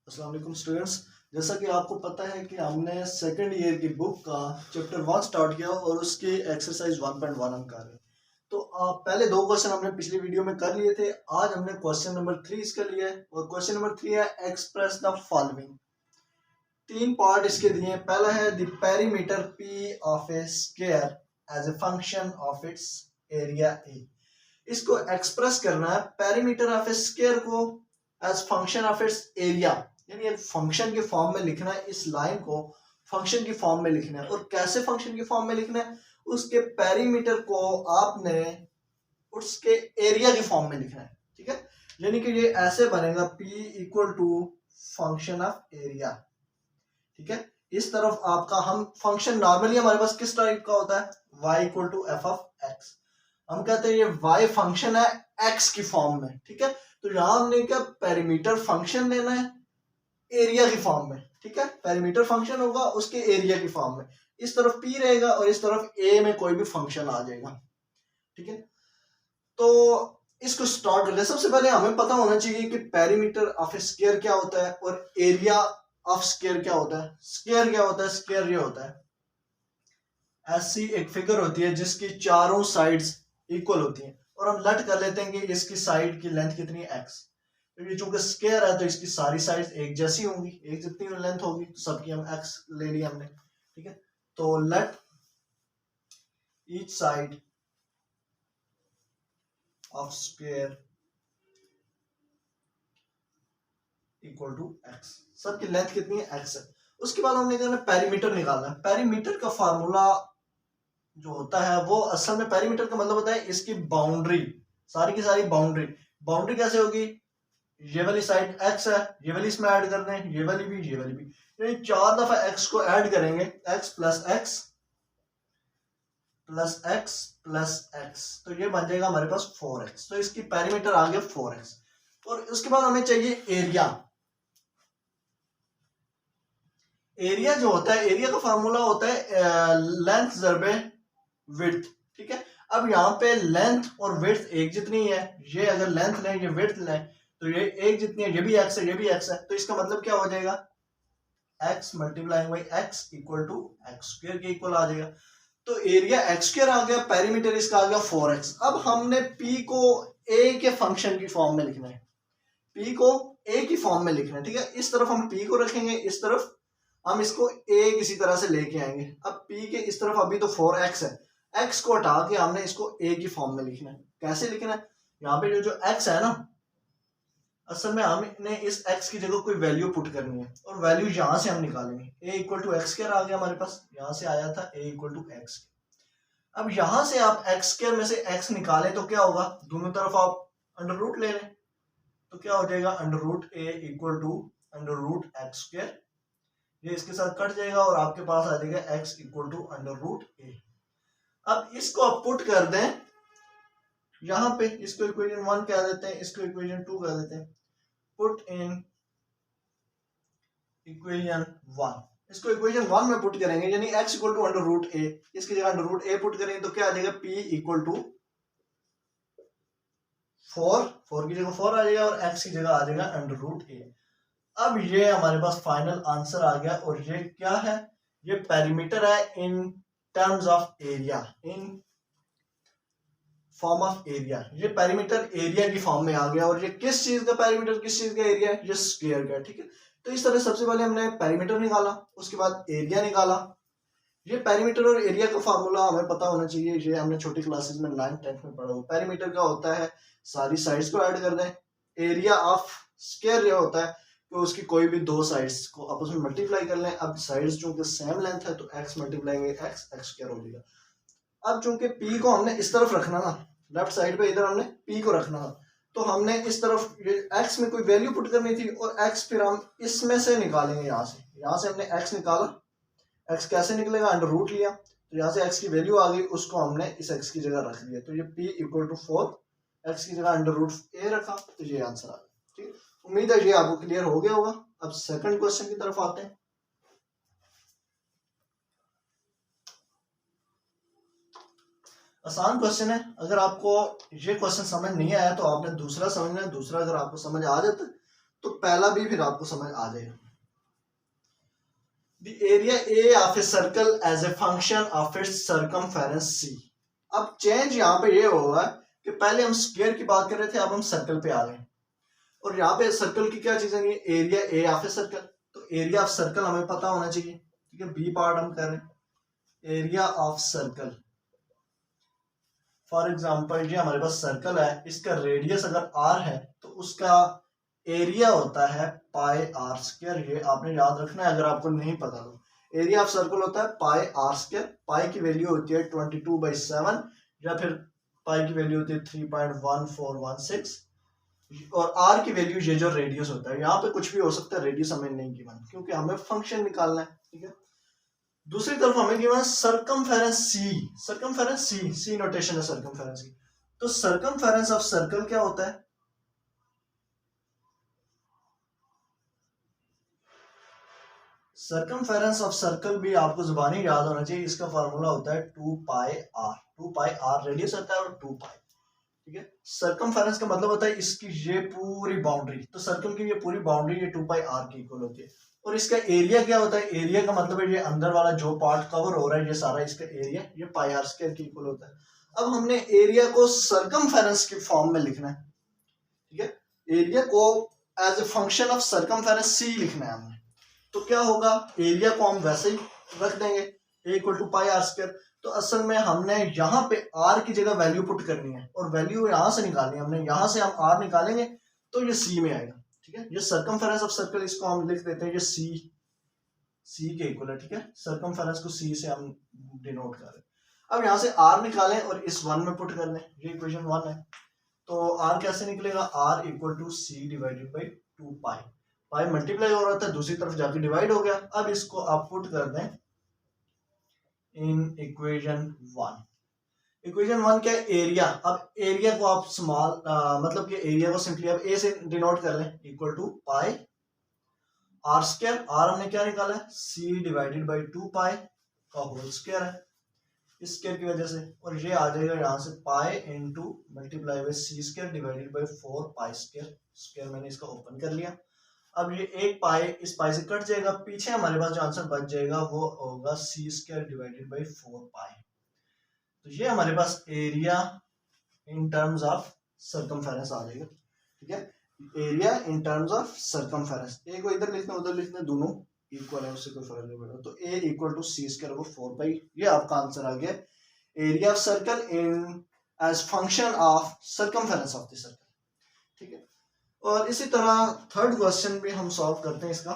अस्सलाम वालेकुम स्टूडेंट्स। जैसा कि आपको पता है कि हमने सेकंड ईयर की बुक का चैप्टर 1 स्टार्ट किया और उसकी एक्सरसाइज 1.1 हम कर रहे हैं। तो पहले दो क्वेश्चन हमने पिछली वीडियो में कर लिए थे। आज हमने क्वेश्चन नंबर 3 इसका लिया है और क्वेश्चन नंबर 3 है एक्सप्रेस द फॉलोइंग। तीन पार्ट इसके दिए हैं। पहला है the perimeter P of a square as a function of its area A. इसको एक्सप्रेस करना है पेरीमीटर ऑफ ए स्क्वायर को as function of its area, यानी एक फंक्शन के फॉर्म में लिखना है। इस लाइन को फंक्शन की फॉर्म में लिखना है। और कैसे फंक्शन की फॉर्म में लिखना है? उसके पेरीमीटर को आपने उसके एरिया की फॉर्म में लिखना है। ठीक है, यानी कि ये ऐसे बनेगा P equal to function of area. ठीक है, इस तरफ आपका हम फंक्शन नॉर्मली हमारे पास किस टाइप का होता है? y equal to F of X. हम कहते हैं ये y फंक्शन है x की फॉर्म में। ठीक है, तो यहां हमने क्या पेरीमीटर फंक्शन लेना है एरिया की फॉर्म में। ठीक है, पेरीमीटर फंक्शन होगा उसके एरिया की फॉर्म में। इस तरफ p रहेगा और इस तरफ a में कोई भी फंक्शन आ जाएगा। ठीक है, तो इसको स्टार्ट करते हैं। सबसे पहले हमें पता होना चाहिए कि पेरीमीटर ऑफ स्क्वायर क्या होता है और एरिया ऑफ स्क्वायर क्या होता है। स्क्वायर क्या होता है? स्क्वायर ये होता है ऐसी एक फिगर होती है जिसकी चारों साइड्स इक्वल होती हैं और हम लट कर लेते हैं कि इसकी साइड की लेंथ कितनी है x। तो ये चूंकि स्क्वायर है तो इसकी सारी साइड्स एक जैसी होंगी, एक जितनी लेंथ होगी तो सबकी हम x ले लिया हमने। ठीक है, तो let each side of square equal to x। सबकी लेंथ कितनी है? x है। उसके बाद हमने कहना पेरीमीटर निकालना है। पेरीमीटर का फार्मूला जो होता है वो असल में पेरीमीटर का मतलब होता है इसकी बाउंड्री, सारी की सारी बाउंड्री। बाउंड्री कैसे होगी? ये वाली साइड x है, ये वाली इसमें ऐड कर दें, ये वाली भी, ये वाली भी, यानी 4 दफा x को ऐड करेंगे। x plus x plus x plus x, तो ये बन जाएगा हमारे पास 4x। तो इसकी पेरीमीटर आ गया 4x। और उसके बाद हमें चाहिए एरिया। एरिया जो होता है, एरिया का फार्मूला होता है लेंथ जरबे विड्थ। ठीक है, अब यहाँ पे लेंथ और विड्थ एक जितनी है। ये अगर लेंथ लें, ये विड्थ लें, तो ये एक जितनी है। ये भी x है, ये भी x है, तो इसका मतलब क्या हो जाएगा? x multiplying by x equal to x square के इक्वल आ जाएगा। तो एरिया एक्स स्क्वायर आ गया, पेरीमीटर इसका आ गया 4x। अब हमने p को a के फंक्शन की फॉर्म में लिखना है। p को a की फॉर्म में लिखना है। ठीक है, इस तरफ हम p को रखेंगे, इस तरफ हम इसको a किसी तरह से लेके आएंगे। अब p के इस तरफ अभी तो 4x है, x को हटा के हमने इसको a की फॉर्म में लिखना है। कैसे लिखना है? यहाँ पे जो x है ना, असल में हमने इस x की जगह कोई वैल्यू पुट करनी है और वैल्यू यहां से हम निकालेंगे। a equal to x square आ गया हमारे पास, यहां से आया था a इक्वल टू एक्स। अब यहां से आप एक्स स्क्वायर में से x निकालें तो क्या होगा? दोनों तरफ आप अंडर रूट ले लें, तो क्या हो जाएगा? Under root a equal to under root X square. ये इसके साथ कट जाएगा और आपके पास आ जाएगा x equal to under root a। अब इसको आप पुट कर दें यहां पे, इसको इक्वेशन 1 कह देते हैं, इसको इक्वेशन 2 कह देते हैं। पुट इन इक्वेशन 1, इसको इक्वेशन 1 में पुट करेंगे, यानी x equal to under root a। इसकी जगह अंडर रूट a पुट करेंगे तो क्या आ जाएगा? p इक्वल टू 4 की जगह 4 आ जाएगा और x की जगह आ जाएगा अंडर रूट a। अब ये हमारे पास फाइनल आंसर आ गया। और ये क्या है? ये पेरीमीटर है इन terms of area, in form of area. ये पेरीमीटर एरिया की फॉर्म में आ गया। और ये किस चीज का पेरीमीटर, किस चीज का एरिया है? ये स्क्वायर का। ठीक है, तो इस तरह सबसे पहले हमने पेरीमीटर निकाला, उसके बाद एरिया निकाला। ये पेरीमीटर और एरिया का फार्मूला हमें पता होना चाहिए, ये हमने छोटी क्लासेस में 9th 10th में पढ़ा हुआ। पेरीमीटर का होता है सारी साइड्स को ऐड कर दें। एरिया ऑफ स्क्वायर ये होता है कि उसकी कोई भी दो साइड्स को आपस में मल्टीप्लाई कर लें। अब साइड्स चूंकि सेम लेंथ है तो x multiply by x, x square हो जाएगा। अब चूंकि p को हमने इस तरफ रखना ना, लेफ्ट साइड पे इधर हमने p को रखना था, तो हमने इस तरफ x में कोई वैल्यू पुट करनी थी और x फिर हम इसमें से निकालेंगे। यहाँ से हमने x निकाला। x कैसे निकलेगा? अंडर रूट लिया, तो यहाँ से x की वैल्यू आ गई, उसको हमने इस x की जगह रख दिया। तो ये p इक्वल टू 4, x की जगह अंडर रूट a रखा, तो ये आंसर आ गया। ठीक, उम्मीद है ये आपको क्लियर हो गया होगा। अब सेकंड क्वेश्चन की तरफ आते हैं। आसान क्वेश्चन है। अगर आपको ये क्वेश्चन समझ नहीं आया तो आपने दूसरा समझना है। दूसरा अगर आपको समझ आ जाता तो पहला भी फिर आपको समझ आ जाएगा। The area A of a circle as a function of its circumference C. अब चेंज यहाँ पे ये होगा कि पहले हम स्क्वायर की बात कर रहे थे, अब हम सर्कल पे आ गए। और यहाँ पे सर्कल की क्या चीज है, area A of a circle. तो एरिया ऑफ सर्कल हमें पता होना चाहिए, ठीक है। बी पार्ट हम कर रहे हैं, area of circle. For example ये हमारे पास सर्कल है, इसका रेडियस अगर आर है तो उसका एरिया होता है पाई आर स्क्वायर। ये आपने याद रखना है अगर आपको नहीं पता तो। एरिया ऑफ सर्कल होता है पाई आर स्क्वायर। पाई की वैल्यू होती है 22/7 या फिर पाई की वैल्यू होती है 3.1416 और आर की वैल्यू ये जो रेडियस होता है। यहाँ पे कुछ भी हो सकता है, रेडियस हमें नहीं गिवन क्योंकि हमें फंक्शन निकालना है, ठीक है। दूसरी तरफ हमें गिवन सर्कमफेरेंस सी। सर्कमफेरेंस सी, सी नोटेशन है सर्कमफेरेंस की। तो सर्कमफेरेंस ऑफ सर्कल क्या होता है, सर्कमफेरेंस ऑफ सर्कल भी आपको जुबानी याद होना चाहिए। इसका फार्मूला होता है 2 पाई आर। 2 पाई आर रेडियस होता है और 2 पाई, ठीक है। सर्कमफेरेंस का मतलब होता है इसकी ये पूरी बाउंड्री। तो सर्कल की ये पूरी बाउंड्री ये 2 पाई आर की इक्वल होती है। और इसका एरिया क्या होता है, एरिया का मतलब है ये अंदर वाला जो पार्ट कवर हो रहा है ये सारा, इसका एरिया ये पाई आर स्क्वायर की इक्वल होता है। अब हमने एरिया को सर्कमफेरेंस की फॉर्म में लिखना है, ठीक है। एरिया को as a function of circumference C लिखना है हमने। तो क्या होगा, एरिया को हम वैसे ही रख देंगे A equal to pi are square. तो असल में हमने यहाँ पे आर की जगह वैल्यू पुट करनी है और वैल्यू यहाँ से निकालनी है हमने। यहाँ से हम आर निकालेंगे तो ये सी में आएगा, ठीक है। ये सर्कमफेरेंस ऑफ सर्कल, इसको हम लिख देते हैं ये सी के इक्वल है, ठीक है। सर्कमफेरेंस को सी से हम डिनोट कर रहे हैं। अब यहाँ से आर निकालें और इस 1 में पुट कर लें, ये इक्वेशन 1 है। तो आर कैसे निकलेगा, R equal to C divided by 2 pi. Pi multiply हो रहा था, दूसरी तरफ जाके डिवाइड हो गया। अब इसको आप पुट कर दें इन इक्वेशन 1। इक्वेशन 1 क्या है, एरिया। अब एरिया को आप स्मॉल मतलब कि एरिया को सिंपली आप ए से डिनोट कर लें, equal to pi are square. R हमने क्या निकाला है, सी डिवाइडेड बाई 2 पाई का होल स्क्वायर है इस स्क्वायर की वजह से। और ये आ जाएगा यहाँ से pi into multiply by C square divided by 4 pi square. Square मैंने इसका ओपन कर लिया। अब ये एक पाई इस पाई से कट जाएगा, पीछे हमारे पास जो आंसर बच जाएगा वो होगा C square divided by 4 pi. तो ये हमारे पास area in terms of circumference आ जाएगा, ठीक है। Area in terms of circumference, A को इधर लिखना उधर लिखना, दोनों इक्वल है, उससे कोई फर्क नहीं पड़ेगा। तो A equal to C square वो 4 पाई, ये आपका आंसर आ गया। Area of circle in as function of circumference of the circle, ठीक है। और इसी तरह थर्ड क्वेश्चन भी हम सॉल्व करते हैं इसका।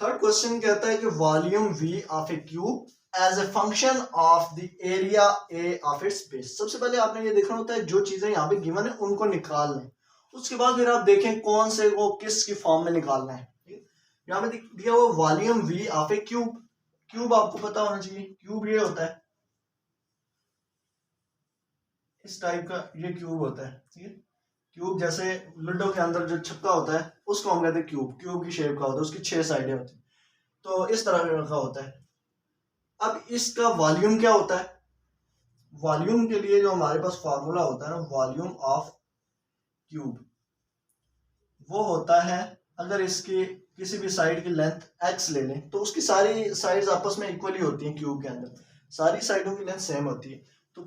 थर्ड क्वेश्चन कहता है कि volume V of a cube as a function of the area A of its base. सबसे पहले आपने ये देखना होता है जो चीजें यहाँ पे गिवन है उनको निकाल लें, उसके बाद फिर आप देखें कौन से को किस की फॉर्म में निकालना है। यहाँ पे दिया हुआ volume V of a cube. Cube आपको पता होना चाहिए, क्यूब ये होता है इस टाइप का, ये क्यूब होता है, ठीक है। क्यूब जैसे लूडो के अंदर जो छक्का होता है उसको हम कहते हैं क्यूब। क्यूब की शेप का होता है, उसकी 6 साइडें होती हैं, तो इस तरह का होता है। अब इसका वॉल्यूम क्या होता है, वॉल्यूम के लिए जो हमारे पास फॉर्मूला होता है ना, वॉल्यूम ऑफ क्यूब, वो होता है अगर इसकी किसी भी साइड की लेंथ x ले लें तो उसकी सारी साइड्स आपस में इक्वली होती हैं। क्यूब के अंदर सारी साइडों की लेंथ सेम होती है। तो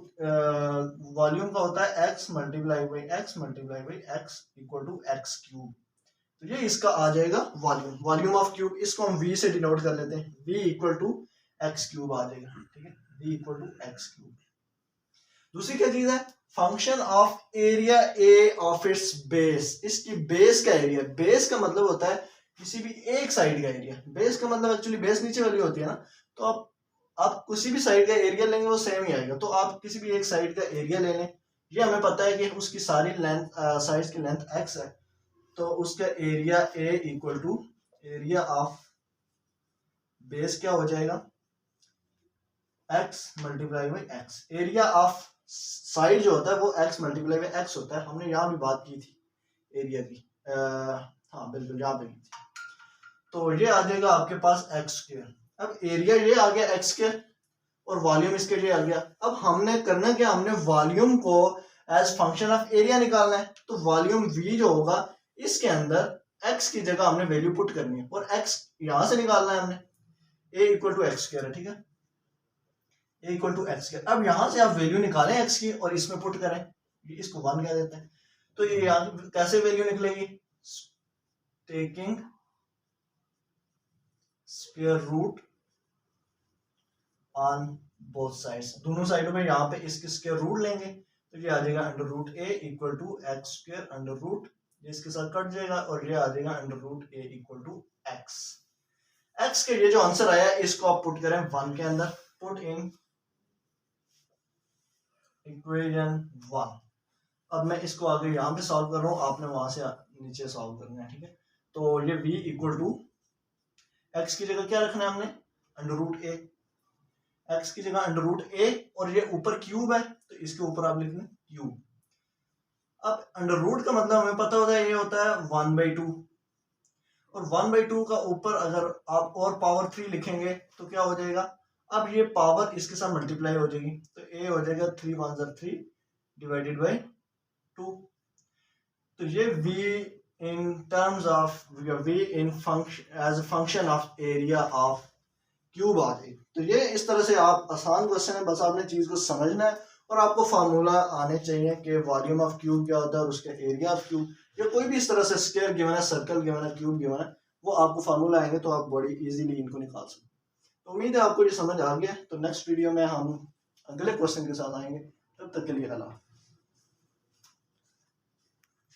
वॉल्यूम का होता है x multiply by x multiply by x equal to x cube. तो ये इसका आ जाएगा वॉल्यूम, वॉल्यूम ऑफ क्यूब। इसको हम v से डिनोट कर लेते हैं, v equal to x cube आ जाएगा, ठीक है। v equal to x cube. दूसरी क्या चीज है, function of area A of its base. इसकी बेस का एरिया, बेस का मतलब होता है किसी भी एक साइड का एरिया। बेस का मतलब एक्चुअली बेस नीचे वाली होती है ना, तो आप किसी भी साइड का एरिया लेंगे वो सेम ही आएगा। तो आप किसी भी एक साइड का एरिया ले लें, ये हमें पता है कि उसकी सारी लेंथ साइड्स की लेंथ x है, तो उसका area a equal to area of base क्या हो जाएगा, x multiply by x। Area of side जो होता है वो x मल्टीप्लाई बाई x होता है। हमने यहाँ भी बात की थी एरिया की, हाँ बिल्कुल यहाँ पे की थी। तो ये आ जाएगा आपके पास x स्क्वायर। अब एरिया ये आ गया x स्क्वायर और वॉल्यूम इसके ये आ गया। अब हमने करना क्या, हमने वॉल्यूम को एज फंक्शन ऑफ एरिया निकालना है तो वॉल्यूम V जो होगा इसके अंदर x की जगह हमने वैल्यू पुट करनी है और x यहां से निकालना है हमने a equal to x square है, ठीक है, a equal to x square. अब यहां से आप वैल्यू निकालें x की और इसमें पुट करें, इसको 1 कह देते हैं। तो ये यहाँ कैसे वैल्यू निकलेगी, taking square root on both sides, दोनों साइडों में यहाँ पे इसके स्क्वायर रूट लेंगे तो ये आ जाएगा under root a equal to x square under root, ये इसके साथ कट जाएगा और ये आ जाएगा under root a equal to X. X के ये जो आंसर आया इसको आप पुट करें 1 के अंदर, पुट इन इक्वेशन 1। अब मैं इसको आगे यहाँ पे सॉल्व कर रहा हूँ, आपने वहां से नीचे सॉल्व करना है, ठीक है। तो ये v इक्वल टू एक्स की जगह क्या रखना है हमने, अंडर रूट a, एक्स की जगह अंडर रूट a और ये ऊपर क्यूब है तो इसके ऊपर आप लिख लें क्यूब। अब अंडर रूट का मतलब हमें पता होता है ये होता है 1/2 और 1/2 का ऊपर अगर आप और पावर 3 लिखेंगे तो क्या हो जाएगा, अब ये पावर इसके साथ मल्टीप्लाई हो जाएगी तो a हो जाएगा 3 1 3 डिवाइडेड बाय 2। तो ये v in terms of v in function as a function of area of cube आ जाएगी। तो ये इस तरह से आप आसान क्वेश्चन है, बस आपने चीज को समझना है और आपको फार्मूला आने चाहिए कि वॉल्यूम ऑफ क्यूब क्या होता है और उसका एरिया ऑफ क्यूब, या कोई भी इस तरह से स्क्वायर गिवन है, सर्कल गिवन है, क्यूब गिवन है, वो आपको फार्मूला आएंगे तो आप बड़ी इजीली इनको निकाल सकते हैं। तो उम्मीद है आपको ये समझ आ गया। तो नेक्स्ट वीडियो में हम अगले क्वेश्चन के साथ आएंगे, तब तक के लिए अल्लाह।